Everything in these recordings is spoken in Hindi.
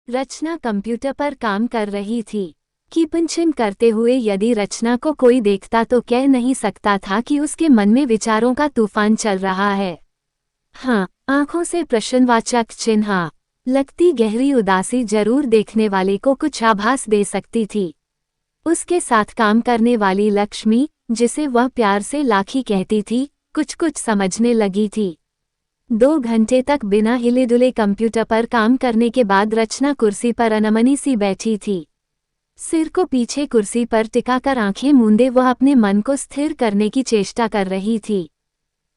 रचना कंप्यूटर पर काम कर रही थी। कीपंचिंग करते हुए यदि रचना को कोई देखता तो कह नहीं सकता था कि उसके मन में विचारों का तूफान चल रहा है। हाँ, आंखों से प्रश्नवाचक चिन्ह, लगती गहरी उदासी जरूर देखने वाले को कुछ आभास दे सकती थी। उसके साथ काम करने वाली लक्ष्मी, जिसे वह प्यार से लाखी कहती थी, कुछ कुछ समझने लगी थी। 2 घंटे तक बिना हिले डुले कंप्यूटर पर काम करने के बाद रचना कुर्सी पर अनमनी सी बैठी थी। सिर को पीछे कुर्सी पर टिकाकर आंखें मूंदे वह अपने मन को स्थिर करने की चेष्टा कर रही थी।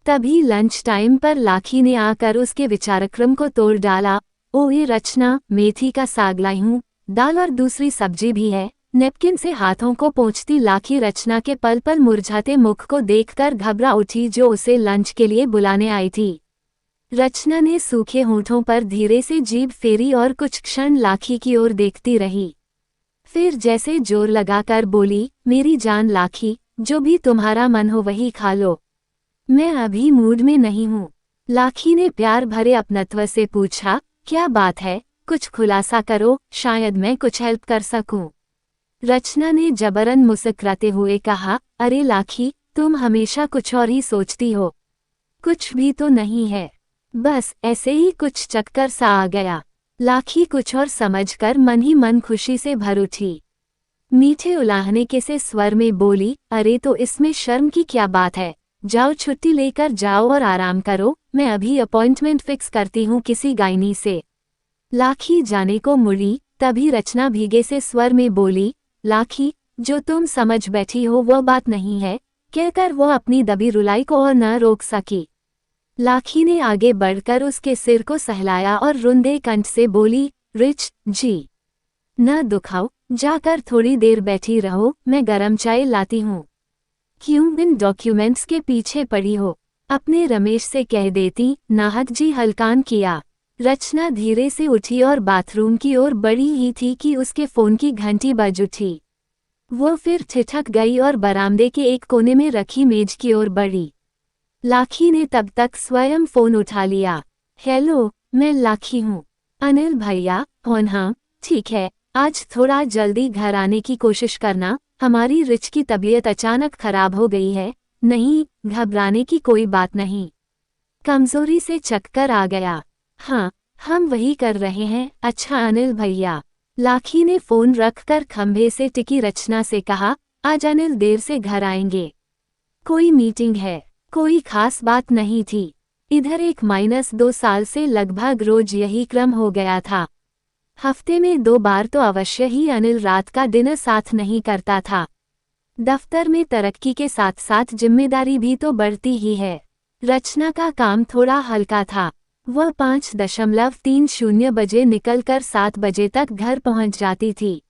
तभी लंच टाइम पर लाखी ने आकर उसके विचारक्रम को तोड़ डाला। ओए रचना, मेथी का साग लाई हूँ, दाल और दूसरी सब्जी भी है। नेपकिन से हाथों को पोंछती लाखी रचना के पल पल मुरझाते मुख को देखकर घबरा उठी, जो उसे लंच के लिए बुलाने आई थी। रचना ने सूखे होंठों पर धीरे से जीभ फेरी और कुछ क्षण लाखी की ओर देखती रही। फिर जैसे जोर लगाकर बोली, मेरी जान लाखी, जो भी तुम्हारा मन हो वही खा लो, मैं अभी मूड में नहीं हूँ। लाखी ने प्यार भरे अपनत्व से पूछा, क्या बात है, कुछ खुलासा करो, शायद मैं कुछ हेल्प कर सकूं। रचना ने जबरन मुस्कुराते हुए कहा, अरे लाखी, तुम हमेशा कुछ और ही सोचती हो। कुछ भी तो नहीं है, बस ऐसे ही कुछ चक्कर सा आ गया। लाखी कुछ और समझकर मन ही मन खुशी से भर उठी। मीठे उलाहने के से स्वर में बोली, अरे तो इसमें शर्म की क्या बात है, जाओ छुट्टी लेकर जाओ और आराम करो, मैं अभी अपॉइंटमेंट फिक्स करती हूँ किसी गायनी से। लाखी जाने को मुड़ी, तभी रचना भीगे से स्वर में बोली, लाखी, जो तुम समझ बैठी हो वो बात नहीं है, कहकर वो अपनी दबी रुलाई को और न रोक सकी। लाखी ने आगे बढ़कर उसके सिर को सहलाया और रुंधे कंठ से बोली, रिच जी, न दुखाओ, जाकर थोड़ी देर बैठी रहो, मैं गरम चाय लाती हूँ। क्यों इन डॉक्यूमेंट्स के पीछे पड़ी हो, अपने रमेश से कह देती। नाहक जी हल्कान किया। रचना धीरे से उठी और बाथरूम की ओर बढ़ी ही थी कि उसके फोन की घंटी बज उठी। वो फिर ठिठक गई और बरामदे के एक कोने में रखी मेज की ओर बढ़ी। लाखी ने तब तक स्वयं फोन उठा लिया। हेलो, मैं लाखी हूँ। अनिल भैया, कौन? हाँ ठीक है, आज थोड़ा जल्दी घर आने की कोशिश करना, हमारी रिच की तबीयत अचानक खराब हो गई है। नहीं, घबराने की कोई बात नहीं, कमजोरी से चक्कर आ गया। हाँ, हम वही कर रहे हैं। अच्छा अनिल भैया। लाखी ने फोन रखकर खंभे से टिकी रचना से कहा, आज अनिल देर से घर आएंगे, कोई मीटिंग है। कोई खास बात नहीं थी। इधर 1-2 साल से लगभग रोज यही क्रम हो गया था। हफ्ते में 2 बार तो अवश्य ही अनिल रात का डिनर साथ नहीं करता था। दफ्तर में तरक्की के साथ साथ जिम्मेदारी भी तो बढ़ती ही है। रचना का काम थोड़ा हल्का था। वह 5.30 बजे निकलकर 7 बजे तक घर पहुंच जाती थी।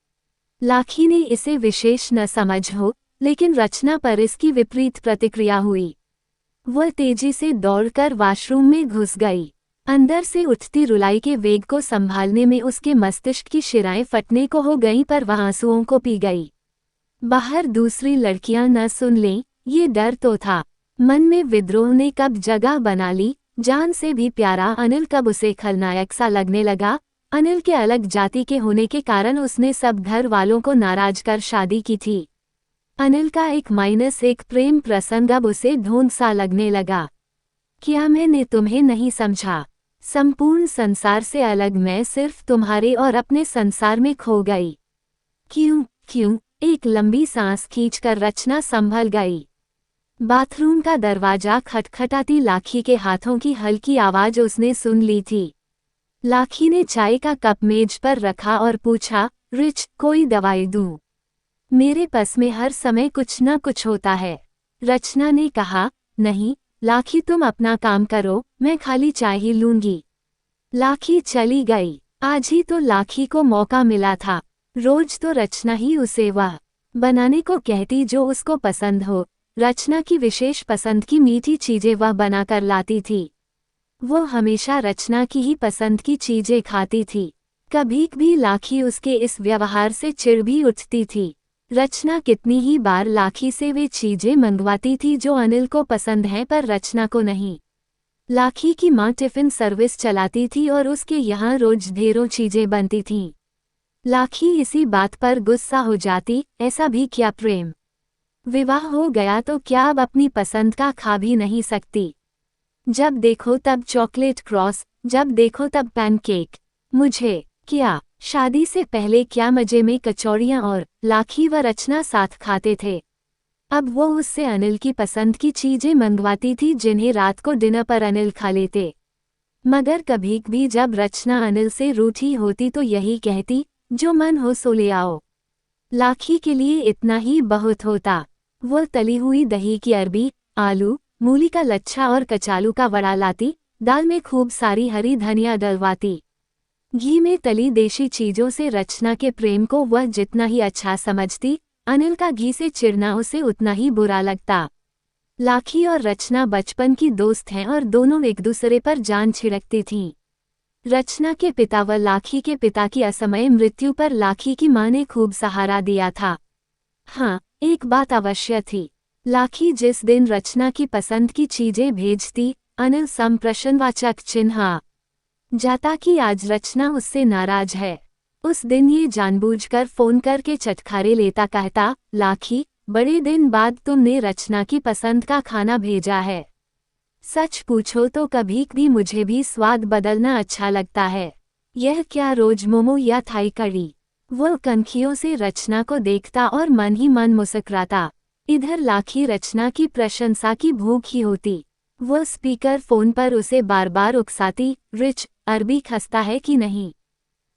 लाखी ने इसे विशेष न समझ हो, लेकिन रचना पर इसकी विपरीत प्रतिक्रिया हुई। वह तेजी से दौड़कर वॉशरूम में घुस गई। अंदर से उठती रुलाई के वेग को संभालने में उसके मस्तिष्क की शिराएं फटने को हो गईं, पर वह आंसुओं को पी गई। बाहर दूसरी लड़कियां न सुन लें, ये डर तो था। मन में विद्रोह ने कब जगह बना ली। जान से भी प्यारा अनिल कब उसे खलनायक सा लगने लगा। अनिल के अलग जाति के होने के कारण उसने सब घर वालों को नाराज कर शादी की थी। अनिल का 1-1 प्रेम प्रसंग अब उसे ढोंग सा लगने लगा। क्या मैंने तुम्हें नहीं समझा? संपूर्ण संसार से अलग मैं सिर्फ तुम्हारे और अपने संसार में खो गई। क्यों? एक लंबी सांस खींचकर रचना संभल गई। बाथरूम का दरवाजा खटखटाती लाखी के हाथों की हल्की आवाज उसने सुन ली थी। लाखी ने चाय का कप मेज पर रखा और पूछा, रिच, कोई दवाई दूं? मेरे पास में हर समय कुछ न कुछ होता है। रचना ने कहा, नहीं लाखी, तुम अपना काम करो, मैं खाली चाय ही लूंगी। लाखी चली गई। आज ही तो लाखी को मौका मिला था। रोज तो रचना ही उसे वह बनाने को कहती जो उसको पसंद हो। रचना की विशेष पसंद की मीठी चीजें वह बनाकर लाती थी। वो हमेशा रचना की ही पसंद की चीजें खाती थी। कभी भी लाखी उसके इस व्यवहार से चिढ़ भी उठती थी। रचना कितनी ही बार लाखी से वे चीजें मंगवाती थी जो अनिल को पसंद हैं, पर रचना को नहीं। लाखी की माँ टिफ़िन सर्विस चलाती थी और उसके यहाँ रोज ढेरों चीजें बनती थीं। लाखी इसी बात पर गुस्सा हो जाती, ऐसा भी क्या प्रेम? विवाह हो गया तो क्या अब अपनी पसंद का खा भी नहीं सकती? जब देखो तब चॉकलेट क्रॉस, जब देखो तब पैनकेक। मुझे क्या शादी से पहले क्या मजे में कचौड़ियाँ और लाखी व रचना साथ खाते थे। अब वो उससे अनिल की पसंद की चीजें मंगवाती थी जिन्हें रात को डिनर पर अनिल खा लेते। मगर कभी भी जब रचना अनिल से रूठी होती तो यही कहती, जो मन हो सो ले आओ। लाखी के लिए इतना ही बहुत होता। वो तली हुई दही की अरबी, आलू, मूली का लच्छा और कचालू का वड़ा लाती, दाल में खूब सारी हरी धनिया डलवाती। घी में तली देशी चीजों से रचना के प्रेम को वह जितना ही अच्छा समझती, अनिल का घी से चिढ़ना उसे उतना ही बुरा लगता। लाखी और रचना बचपन की दोस्त हैं और दोनों एक दूसरे पर जान छिड़कती थीं। रचना के पिता व लाखी के पिता की असमय मृत्यु पर लाखी की मां ने खूब सहारा दिया था। हाँ, एक बात अवश्य थी। लाखी जिस दिन रचना की पसंद की चीजें भेजती, अनिल संप्रश्नवाचक चिन्ह जाता कि आज रचना उससे नाराज है। उस दिन ये जानबूझकर फोन करके चटखारे लेता, कहता, लाखी, बड़े दिन बाद तुमने रचना की पसंद का खाना भेजा है। सच पूछो तो कभी भी मुझे भी स्वाद बदलना अच्छा लगता है। यह क्या रोज मोमो या थाई कड़ी? वो कनखियों से रचना को देखता और मन ही मन मुस्कुराता। इधर लाखी रचना की प्रशंसा की भूख ही होती। वो स्पीकर फोन पर उसे बार बार उकसाती, रिच, अरबी खस्ता है कि नहीं?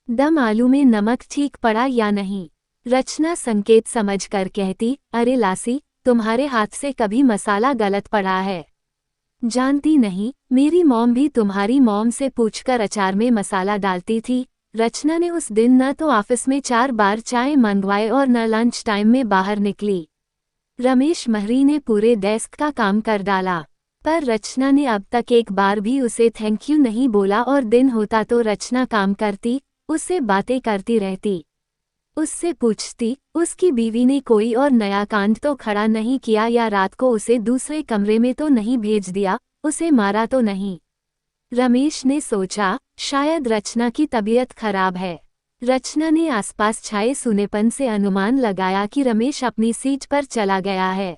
दम आलू में नमक ठीक पड़ा या नहीं? रचना संकेत समझकर कहती, अरे लासी, तुम्हारे हाथ से कभी मसाला गलत पड़ा है? जानती नहीं, मेरी मॉम भी तुम्हारी मॉम से पूछकर अचार में मसाला डालती थी। रचना ने उस दिन न तो ऑफिस में 4 बार चाय मंगवाए और न लंच टाइम में बाहर निकली। रमेश महरी ने पूरे डेस्क का काम कर डाला, पर रचना ने अब तक एक बार भी उसे थैंक यू नहीं बोला और दिन होता तो रचना काम करती, उससे बातें करती रहती। उससे पूछती, उसकी बीवी ने कोई और नया कांड तो खड़ा नहीं किया या रात को उसे दूसरे कमरे में तो नहीं भेज दिया, उसे मारा तो नहीं। रमेश ने सोचा, शायद रचना की तबीयत खराब है। रचना ने आसपास छाए सूनेपन से अनुमान लगाया कि रमेश अपनी सीट पर चला गया है।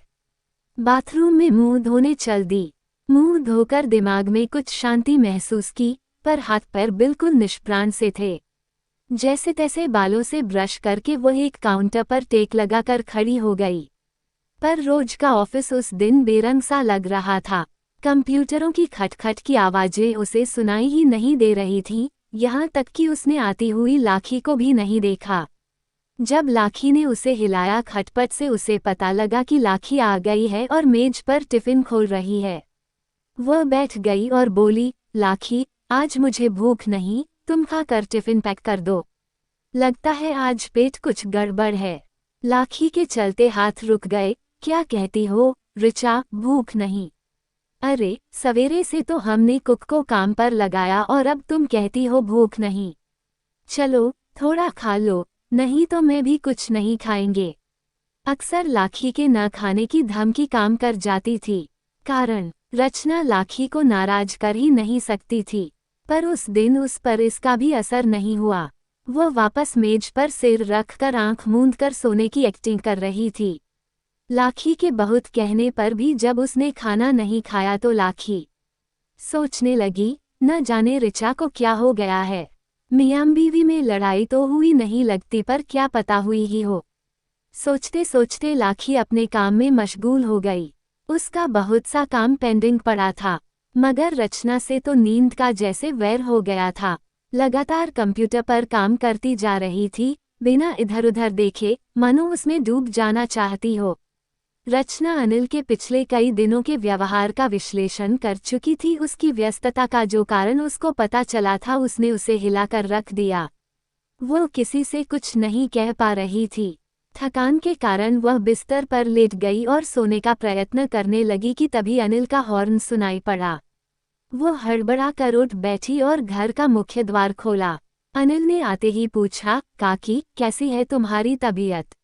बाथरूम में मुंह धोने चल दी। मुंह धोकर दिमाग में कुछ शांति महसूस की, पर हाथ पैर बिल्कुल निष्प्राण से थे। जैसे तैसे बालों से ब्रश करके वह एक काउंटर पर टेक लगाकर खड़ी हो गई। पर रोज का ऑफिस उस दिन बेरंग सा लग रहा था। कंप्यूटरों की खटखट की आवाजें उसे सुनाई ही नहीं दे रही थीं, यहाँ तक कि उसने आती हुई लाखी को भी नहीं देखा। जब लाखी ने उसे हिलाया खटपट से उसे पता लगा कि लाखी आ गई है और मेज पर टिफिन खोल रही है। वह बैठ गई और बोली, लाखी, आज मुझे भूख नहीं, तुम खाकर टिफिन पैक कर दो। लगता है आज पेट कुछ गड़बड़ है। लाखी के चलते हाथ रुक गए। क्या कहती हो, रिचा, भूख नहीं? अरे, सवेरे से तो हमने कुक को काम पर लगाया और अब तुम कहती हो भूख नहीं। चलो, थोड़ा खा लो, नहीं तो मैं भी कुछ नहीं खाएंगे। अक्सर लाखी के न खाने की धमकी काम कर जाती थी। कारण, रचना लाखी को नाराज कर ही नहीं सकती थी। पर उस दिन उस पर इसका भी असर नहीं हुआ। वह वापस मेज पर सिर रखकर आंख मूंदकर सोने की एक्टिंग कर रही थी। लाखी के बहुत कहने पर भी जब उसने खाना नहीं खाया तो लाखी सोचने लगी, न जाने रिचा को क्या हो गया है। मियां बीवी में लड़ाई तो हुई नहीं लगती, पर क्या पता हुई ही हो। सोचते सोचते लाखी अपने काम में मशगूल हो गई। उसका बहुत सा काम पेंडिंग पड़ा था, मगर रचना से तो नींद का जैसे वैर हो गया था। लगातार कंप्यूटर पर काम करती जा रही थी, बिना इधर उधर देखे, मानो उसमें डूब जाना चाहती हो। रचना अनिल के पिछले कई दिनों के व्यवहार का विश्लेषण कर चुकी थी। उसकी व्यस्तता का जो कारण उसको पता चला था उसने उसे हिलाकर रख दिया। वो किसी से कुछ नहीं कह पा रही थी। थकान के कारण वह बिस्तर पर लेट गई और सोने का प्रयत्न करने लगी कि तभी अनिल का हॉर्न सुनाई पड़ा। वो हड़बड़ा कर उठ बैठी और घर का मुख्य द्वार खोला। अनिल ने आते ही पूछा, काकी, कैसी है तुम्हारी तबीयत?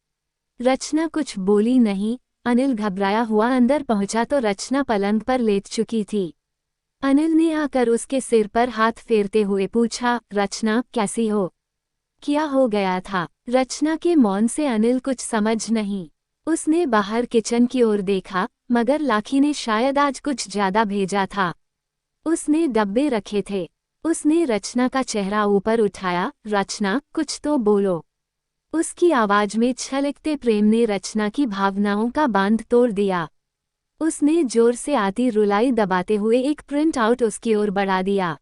रचना कुछ बोली नहीं। अनिल घबराया हुआ अंदर पहुंचा तो रचना पलंग पर लेट चुकी थी। अनिल ने आकर उसके सिर पर हाथ फेरते हुए पूछा, रचना कैसी हो? क्या हो गया था? रचना के मौन से अनिल कुछ समझ नहीं। उसने बाहर किचन की ओर देखा, मगर लाखी ने शायद आज कुछ ज्यादा भेजा था। उसने डब्बे रखे थे। उसने रचना का चेहरा ऊपर उठाया, रचना कुछ तो बोलो। उसकी आवाज में छलकते प्रेम ने रचना की भावनाओं का बांध तोड़ दिया। उसने जोर से आती रुलाई दबाते हुए एक प्रिंट आउट उसकी ओर बढ़ा दिया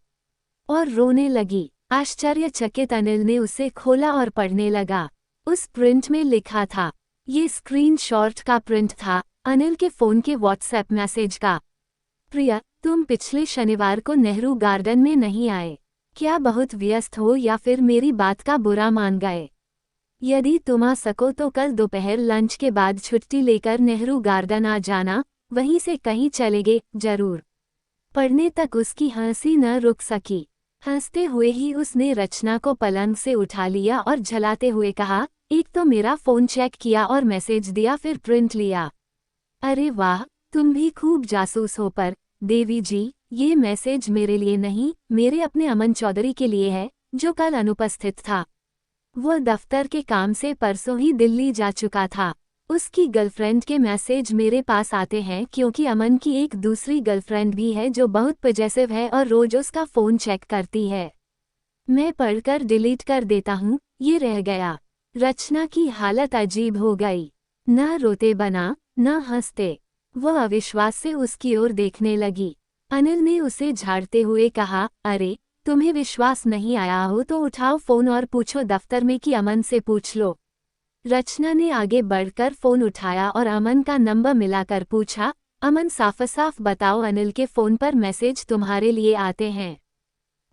और रोने लगी। आश्चर्यचकित अनिल ने उसे खोला और पढ़ने लगा। उस प्रिंट में लिखा था, ये स्क्रीनशॉट का प्रिंट था अनिल के फोन के व्हाट्सएप मैसेज का। प्रिया, तुम पिछले शनिवार को नेहरू गार्डन में नहीं आए। क्या बहुत व्यस्त हो या फिर मेरी बात का बुरा मान गए? यदि तुम आ सको तो कल दोपहर लंच के बाद छुट्टी लेकर नेहरू गार्डन आ जाना, वहीं से कहीं चलेंगे जरूर। पढ़ने तक उसकी हंसी न रुक सकी। हंसते हुए ही उसने रचना को पलंग से उठा लिया और झलाते हुए कहा, एक तो मेरा फोन चेक किया और मैसेज दिया, फिर प्रिंट लिया। अरे वाह, तुम भी खूब जासूस हो। पर देवी जी, ये मैसेज मेरे लिए नहीं, मेरे अपने अमन चौधरी के लिए है, जो कल अनुपस्थित था। वह दफ्तर के काम से परसों ही दिल्ली जा चुका था। उसकी गर्लफ्रेंड के मैसेज मेरे पास आते हैं क्योंकि अमन की एक दूसरी गर्लफ्रेंड भी है जो बहुत पॉजेसिव है और रोज उसका फोन चेक करती है। मैं पढ़कर डिलीट कर देता हूँ, ये रह गया। रचना की हालत अजीब हो गई। न रोते बना, न हंसते। वह अविश्वास से उसकी ओर देखने लगी। अनिल ने उसे झाड़ते हुए कहा, अरे तुम्हें विश्वास नहीं आया हो तो उठाओ फोन और पूछो दफ्तर में कि अमन से पूछ लो। रचना ने आगे बढ़कर फोन उठाया और अमन का नंबर मिलाकर पूछा, अमन साफ साफ बताओ, अनिल के फोन पर मैसेज तुम्हारे लिए आते हैं।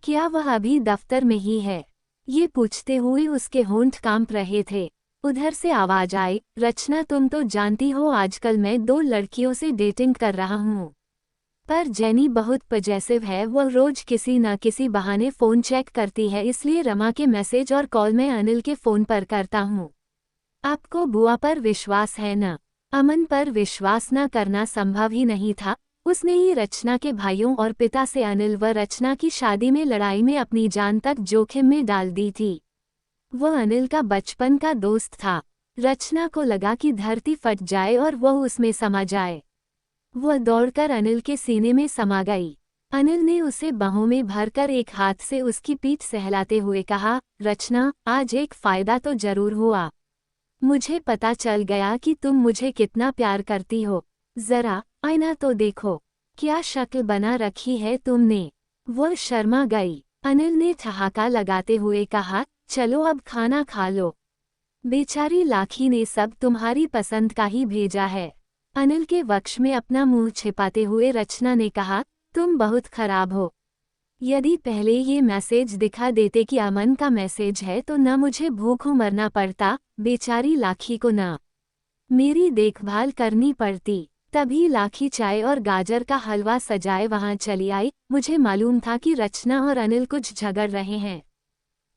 क्या वह अभी दफ्तर में ही है? ये पूछते हुए उसके होंठ कांप रहे थे। उधर से आवाज आई, रचना तुम तो जानती हो आजकल मैं 2 लड़कियों से डेटिंग कर रहा हूँ। पर जेनी बहुत पॉजेसिव है, वह रोज किसी न किसी बहाने फोन चेक करती है, इसलिए रमा के मैसेज और कॉल मैं अनिल के फोन पर करता हूँ। आपको बुआ पर विश्वास है न? अमन पर विश्वास न करना संभव ही नहीं था। उसने ही रचना के भाइयों और पिता से अनिल व रचना की शादी में लड़ाई में अपनी जान तक जोखिम में डाल दी थी। वह अनिल का बचपन का दोस्त था। रचना को लगा कि धरती फट जाए और वह उसमें समा जाए। वह दौड़कर अनिल के सीने में समा गई। अनिल ने उसे बाहों में भरकर एक हाथ से उसकी पीठ सहलाते हुए कहा, रचना आज एक फायदा तो जरूर हुआ। मुझे पता चल गया कि तुम मुझे कितना प्यार करती हो। जरा आईना तो देखो, क्या शक्ल बना रखी है तुमने। वह शर्मा गई। अनिल ने ठहाका लगाते हुए कहा, चलो अब खाना खा लो। बेचारी लाखी ने सब तुम्हारी पसंद का ही भेजा है। अनिल के वक्ष में अपना मुंह छिपाते हुए रचना ने कहा, तुम बहुत खराब हो। यदि पहले ये मैसेज दिखा देते कि अमन का मैसेज है तो न मुझे भूखों मरना पड़ता, बेचारी लाखी को न मेरी देखभाल करनी पड़ती। तभी लाखी चाय और गाजर का हलवा सजाए वहां चली आई। मुझे मालूम था कि रचना और अनिल कुछ झगड़ रहे हैं।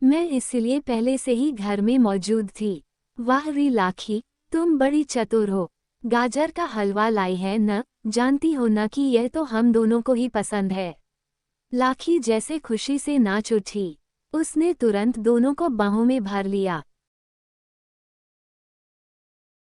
मैं इसलिए पहले से ही घर में मौजूद थी। वाह री लाखी, तुम बड़ी चतुर हो। गाजर का हलवा लाई है न? जानती हो न कि यह तो हम दोनों को ही पसंद है। लाखी जैसे खुशी से नाच उठी। उसने तुरंत दोनों को बाहों में भर लिया।